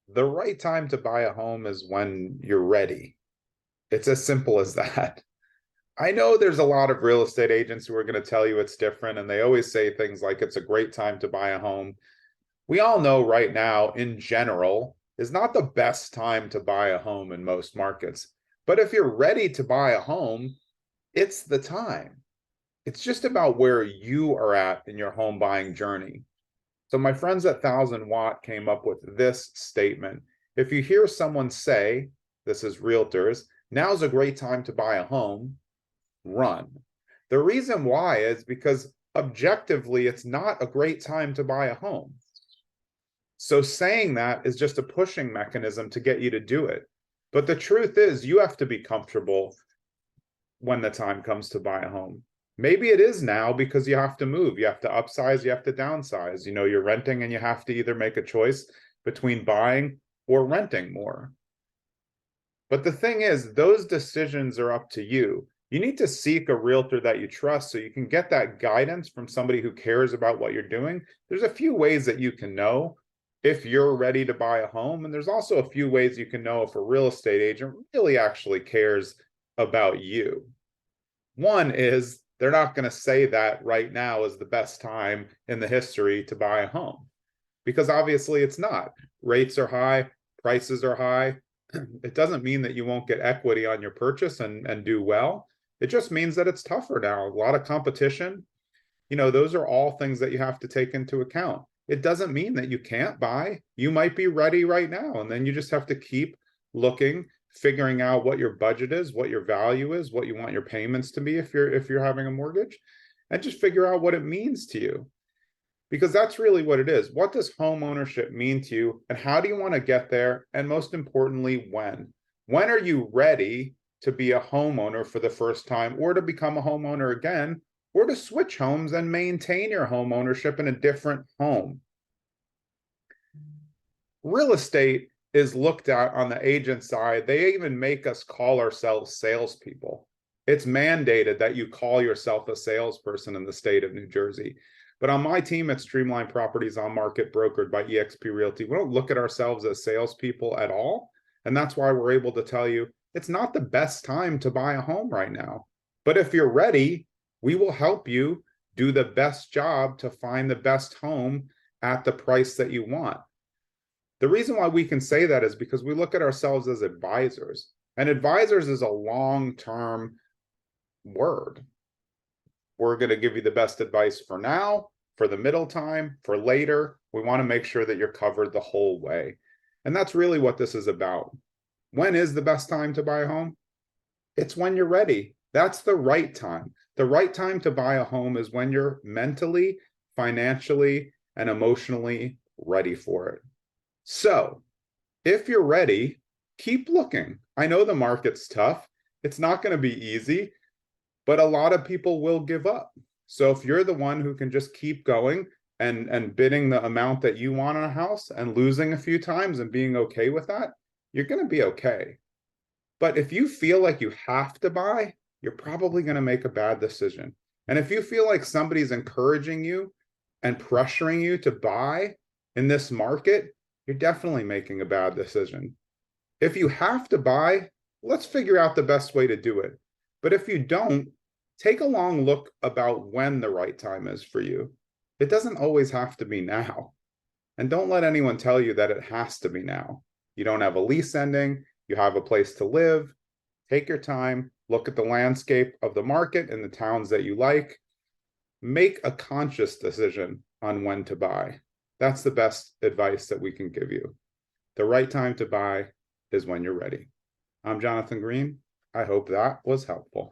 The right time to buy a home is when you're ready. It's as simple as that. I know there's a lot of real estate agents who are going to tell you it's different, and they always say things like it's a great time to buy a home. We all know right now, in general, is not the best time to buy a home in most markets. But if you're ready to buy a home, it's the time. It's just about where you are at in your home buying journey. So my friends at 1000 Watt came up with this statement. If you hear someone say, this is realtors, now's a great time to buy a home, run. The reason why is because objectively, it's not a great time to buy a home. So saying that is just a pushing mechanism to get you to do it. But the truth is, you have to be comfortable when the time comes to buy a home. Maybe it is now because you have to move, you have to upsize, you have to downsize. You're renting and you have to either make a choice between buying or renting more. But the thing is, those decisions are up to you. You need to seek a realtor that you trust so you can get that guidance from somebody who cares about what you're doing. There's a few ways that you can know if you're ready to buy a home. And there's also a few ways you can know if a real estate agent really actually cares about you. One is they're not going to say that right now is the best time in the history to buy a home, because obviously it's not. Rates are high, prices are high. It doesn't mean that you won't get equity on your purchase and do well. It just means that it's tougher now. A lot of competition. Those are all things that you have to take into account. It doesn't mean that you can't buy. You might be ready right now, and then you just have to keep looking, figuring out what your budget is, what your value is, what you want your payments to be if you're having a mortgage, and just figure out what it means to you. Because that's really what it is. What does home ownership mean to you, and how do you want to get there? And most importantly, when? When are you ready to be a homeowner for the first time, or to become a homeowner again, or to switch homes and maintain your home ownership in a different home? Real estate is looked at on the agent side. They even make us call ourselves salespeople. It's mandated that you call yourself a salesperson in the state of New Jersey. But on my team at Streamline Properties On Market, brokered by eXp Realty, we don't look at ourselves as salespeople at all. And that's why we're able to tell you it's not the best time to buy a home right now. But if you're ready, we will help you do the best job to find the best home at the price that you want. The reason why we can say that is because we look at ourselves as advisors, and advisors is a long-term word. We're going to give you the best advice for now, for the middle time, for later. We want to make sure that you're covered the whole way. And that's really what this is about. When is the best time to buy a home? It's when you're ready. That's the right time. The right time to buy a home is when you're mentally, financially, and emotionally ready for it. So if you're ready, keep looking. I know the market's tough. It's not going to be easy, but a lot of people will give up. So if you're the one who can just keep going and bidding the amount that you want on a house and losing a few times and being okay with that, you're going to be okay. But if you feel like you have to buy, you're probably going to make a bad decision. And if you feel like somebody's encouraging you and pressuring you to buy in this market, you're definitely making a bad decision. If you have to buy, let's figure out the best way to do it. But if you don't, take a long look about when the right time is for you. It doesn't always have to be now. And don't let anyone tell you that it has to be now. You don't have a lease ending, you have a place to live. Take your time, look at the landscape of the market and the towns that you like. Make a conscious decision on when to buy. That's the best advice that we can give you. The right time to buy is when you're ready. I'm Jonathan Green. I hope that was helpful.